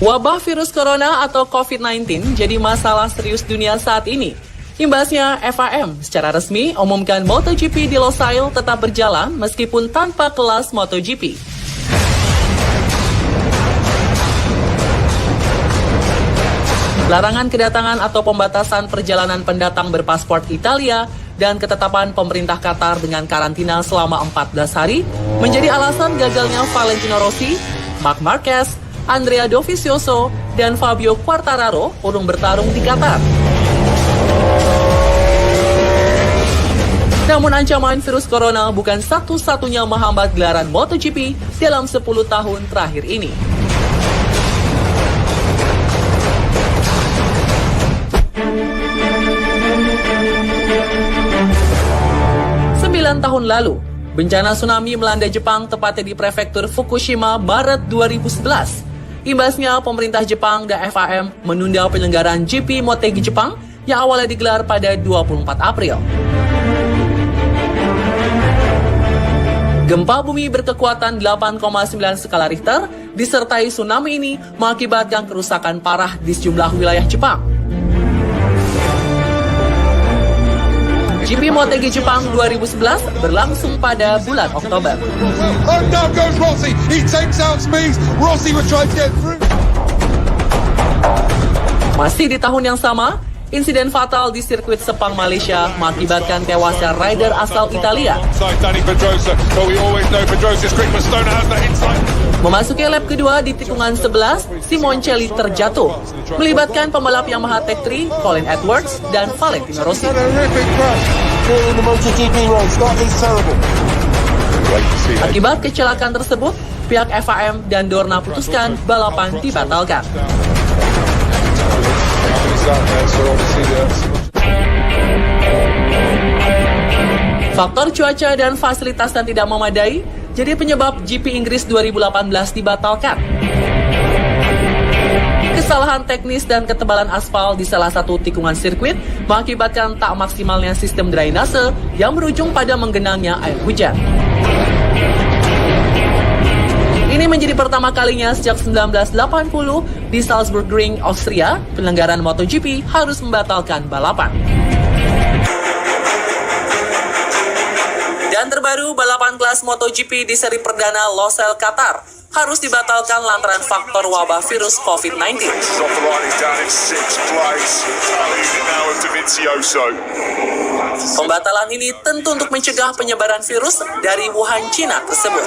Wabah virus corona atau COVID-19 jadi masalah serius dunia saat ini. Imbasnya, FIM secara resmi umumkan MotoGP di Losail tetap berjalan meskipun tanpa kelas MotoGP. Larangan kedatangan atau pembatasan perjalanan pendatang berpaspor Italia dan ketetapan pemerintah Qatar dengan karantina selama 14 hari menjadi alasan gagalnya Valentino Rossi, Marc Marquez, Andrea Dovizioso, dan Fabio Quartararo urung bertarung di Qatar. Namun ancaman virus corona bukan satu-satunya menghambat gelaran MotoGP dalam 10 tahun terakhir ini. Tahun lalu, bencana tsunami melanda Jepang tepatnya di prefektur Fukushima Maret 2011. Imbasnya, pemerintah Jepang dan FIM menunda penyelenggaraan GP Motegi Jepang yang awalnya digelar pada 24 April. Gempa bumi berkekuatan 8,9 skala Richter disertai tsunami ini mengakibatkan kerusakan parah di sejumlah wilayah Jepang. GP Motegi Jepang 2011 berlangsung pada bulan Oktober. Masih di tahun yang sama, insiden fatal di sirkuit Sepang Malaysia mengakibatkan tewasnya rider asal Italia. Memasuki lap kedua di tikungan 11, Simoncelli terjatuh, melibatkan pembalap Yamaha Tech3, Colin Edwards, dan Valentino Rossi. Akibat kecelakaan tersebut, pihak FIM dan Dorna putuskan balapan dibatalkan. Faktor cuaca dan fasilitas yang tidak memadai jadi penyebab GP Inggris 2018 dibatalkan. Kesalahan teknis dan ketebalan aspal di salah satu tikungan sirkuit mengakibatkan tak maksimalnya sistem drainase yang berujung pada menggenangnya air hujan. Ini menjadi pertama kalinya sejak 1980 di Salzburgring, Austria, penyelenggaraan MotoGP harus membatalkan balapan. Dan terbaru, balapan kelas MotoGP di seri perdana Losail Qatar harus dibatalkan lantaran faktor wabah virus COVID-19. Pembatalan ini tentu untuk mencegah penyebaran virus dari Wuhan, Cina tersebut.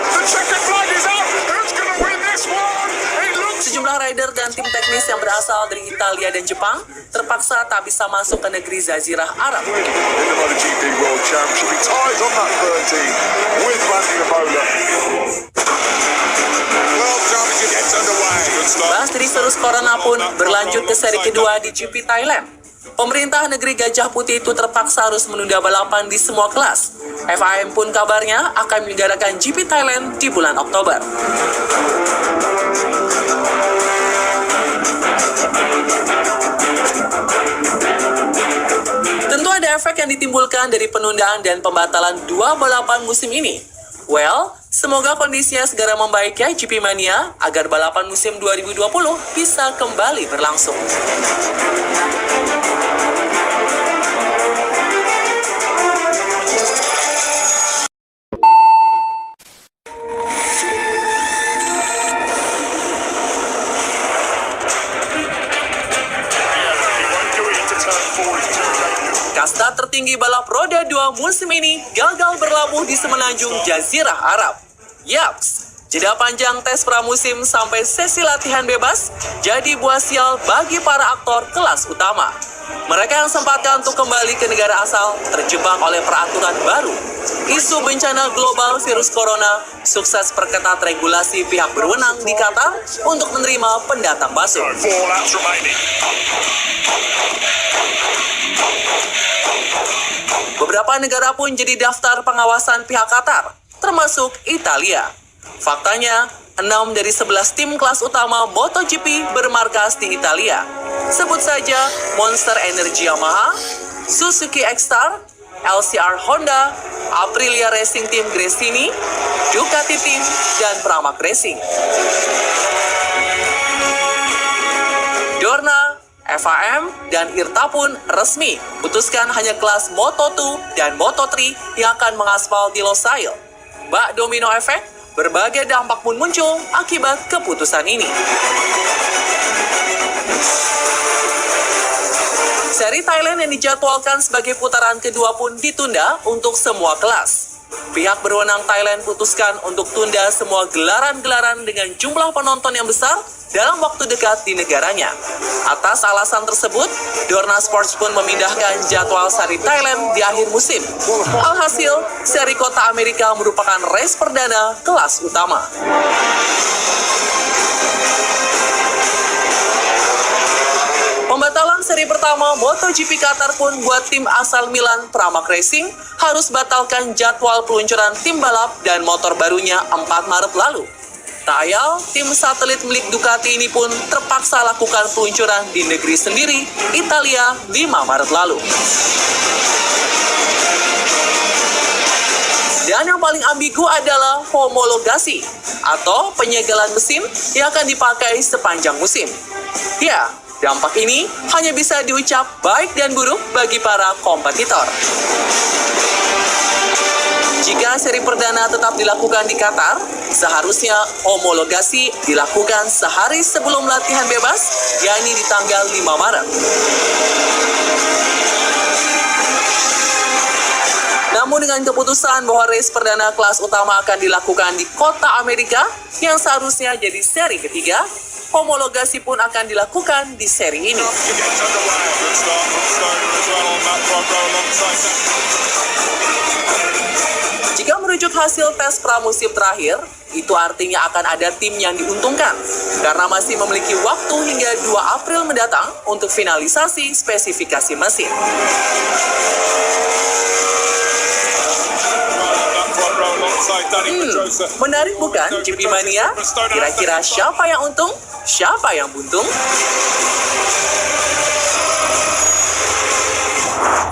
Sejumlah rider dan tim teknis yang berasal dari Italia dan Jepang terpaksa tak bisa masuk ke negeri Jazirah Arab. Bahas dari virus corona pun berlanjut ke seri kedua di GP Thailand. Pemerintah negeri Gajah Putih itu terpaksa harus menunda balapan di semua kelas. FIM pun kabarnya akan menyelenggarakan GP Thailand di bulan Oktober. Tentu ada efek yang ditimbulkan dari penundaan dan pembatalan dua balapan musim ini. Well, semoga kondisinya segera membaik ya GP Mania, agar balapan musim 2020 bisa kembali berlangsung. Kasta tertinggi balap roda 2 musim ini gagal berlabuh di semenanjung Jazirah Arab. Yaps, jeda panjang tes pramusim sampai sesi latihan bebas jadi buah sial bagi para aktor kelas utama. Mereka yang sempatkan untuk kembali ke negara asal terjebak oleh peraturan baru. Isu bencana global virus corona sukses perketat regulasi pihak berwenang di Qatar untuk menerima pendatang baru. Beberapa negara pun jadi daftar pengawasan pihak Qatar, termasuk Italia. Faktanya, 6 dari 11 tim kelas utama MotoGP bermarkas di Italia. Sebut saja Monster Energy Yamaha, Suzuki X-Star, LCR Honda, Aprilia Racing Team Gresini, Ducati Team, dan Pramac Racing. FAM dan IRTA pun resmi putuskan hanya kelas Moto2 dan Moto3 yang akan mengaspal di Losail. Bak domino efek, berbagai dampak pun muncul akibat keputusan ini. Seri Thailand yang dijadwalkan sebagai putaran kedua pun ditunda untuk semua kelas. Pihak berwenang Thailand putuskan untuk tunda semua gelaran-gelaran dengan jumlah penonton yang besar dalam waktu dekat di negaranya. Atas alasan tersebut, Dorna Sports pun memindahkan jadwal seri Thailand di akhir musim. Alhasil, seri Kota Amerika merupakan race perdana kelas utama. Pembatalan seri pertama MotoGP Qatar pun buat tim asal Milan Pramac Racing harus batalkan jadwal peluncuran tim balap dan motor barunya 4 Maret lalu. Tak ayal, tim satelit milik Ducati ini pun terpaksa lakukan peluncuran di negeri sendiri, Italia, 5 Maret lalu. Dan yang paling ambigu adalah homologasi, atau penyegelan mesin yang akan dipakai sepanjang musim. Ya, dampak ini hanya bisa diucap baik dan buruk bagi para kompetitor. Jika seri perdana tetap dilakukan di Qatar, seharusnya homologasi dilakukan sehari sebelum latihan bebas, yakni di tanggal 5 Maret. Namun dengan keputusan bahwa race perdana kelas utama akan dilakukan di Kota Amerika, yang seharusnya jadi seri ketiga, homologasi pun akan dilakukan di seri ini. Jika merujuk hasil tes pramusim terakhir, itu artinya akan ada tim yang diuntungkan karena masih memiliki waktu hingga 2 April mendatang untuk finalisasi spesifikasi mesin. Menarik bukan GP Mania? Kira-kira siapa yang untung? Siapa yang buntung?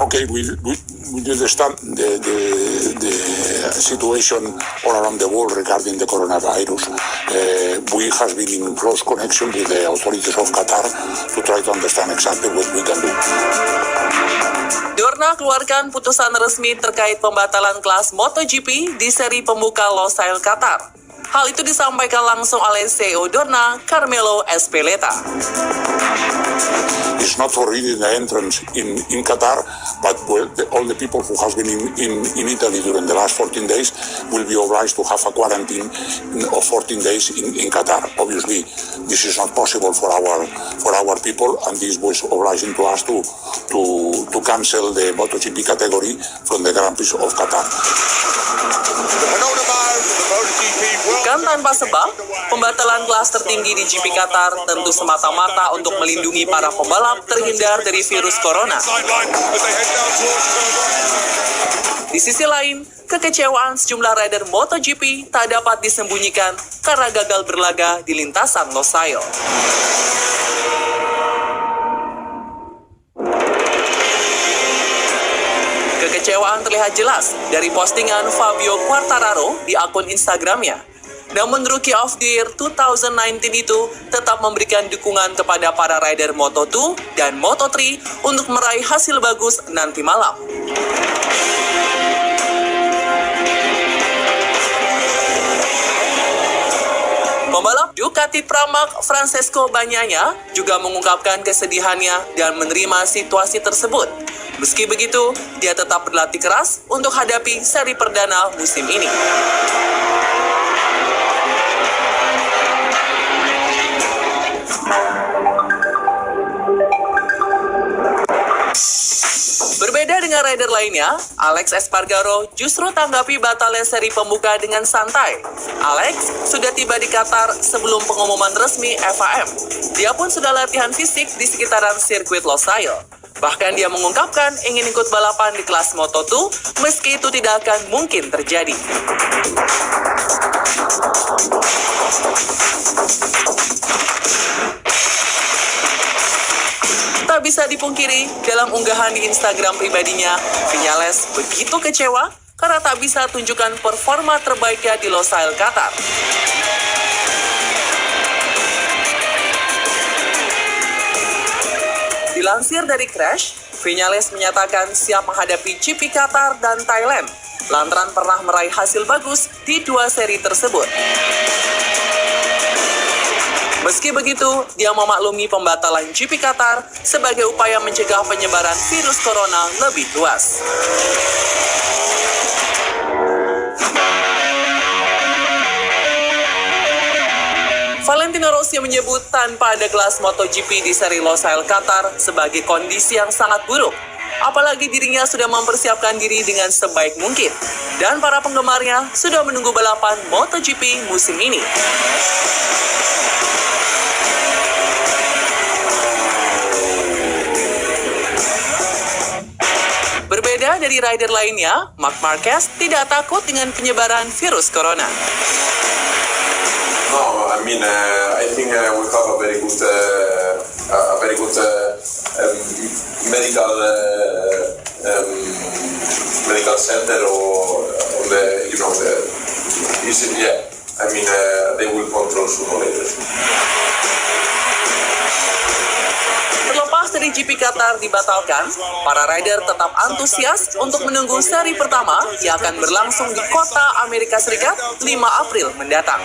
Okay, we understand the situation all around the world regarding the coronavirus. We have been in close connection with the authorities of Qatar to try to understand exactly what we can do. Dorna keluarkan putusan resmi terkait pembatalan kelas MotoGP di seri pembuka Losail Qatar. Hal itu disampaikan langsung oleh CEO Dorna, Carmelo Ezpeleta. It's not forbidden the entrance in Qatar, but all the people who have been in Italy during the last 14 days will be obliged to have a quarantine of 14 days in Qatar. Obviously, this is not possible for our people, and this was obliging to us to cancel the MotoGP category from the Grand Prix of Qatar. Bukan tanpa sebab, pembatalan kelas tertinggi di GP Qatar tentu semata-mata untuk melindungi para pembalap terhindar dari virus corona. Di sisi lain, kekecewaan sejumlah rider MotoGP tak dapat disembunyikan karena gagal berlaga di lintasan Losail. Kekecewaan terlihat jelas dari postingan Fabio Quartararo di akun Instagramnya. Namun Rookie of the Year 2019 itu tetap memberikan dukungan kepada para rider Moto2 dan Moto3 untuk meraih hasil bagus nanti malam. Pembalap Ducati Pramac Francesco Bagnaia juga mengungkapkan kesedihannya dan menerima situasi tersebut. Meski begitu, dia tetap berlatih keras untuk hadapi seri perdana musim ini. Berbeda dengan rider lainnya, Alex Espargaro justru tanggapi batalnya seri pembuka dengan santai. Alex sudah tiba di Qatar sebelum pengumuman resmi FAM. Dia pun sudah latihan fisik di sekitaran sirkuit Losail. Bahkan dia mengungkapkan ingin ikut balapan di kelas Moto2 meski itu tidak akan mungkin terjadi. Tak bisa dipungkiri, dalam unggahan di Instagram pribadinya, Viñales begitu kecewa karena tak bisa tunjukkan performa terbaiknya di Losail Qatar. Dilansir dari Crash, Viñales menyatakan siap menghadapi GP Qatar dan Thailand, lantaran pernah meraih hasil bagus di dua seri tersebut. Meski begitu, dia memaklumi pembatalan GP Qatar sebagai upaya mencegah penyebaran virus corona lebih luas. Valentino Rossi menyebut tanpa ada kelas MotoGP di seri Losail Qatar sebagai kondisi yang sangat buruk. Apalagi dirinya sudah mempersiapkan diri dengan sebaik mungkin. Dan para penggemarnya sudah menunggu balapan MotoGP musim ini. Berbeda dari rider lainnya, Marc Marquez tidak takut dengan penyebaran virus corona. No, I mean, I think we have a very good medical medical center or on the yeah. I mean, they will control sooner or later. Terlepas dari GP Qatar dibatalkan, para rider tetap antusias untuk menunggu seri pertama yang akan berlangsung di kota Amerika Serikat 5 April mendatang.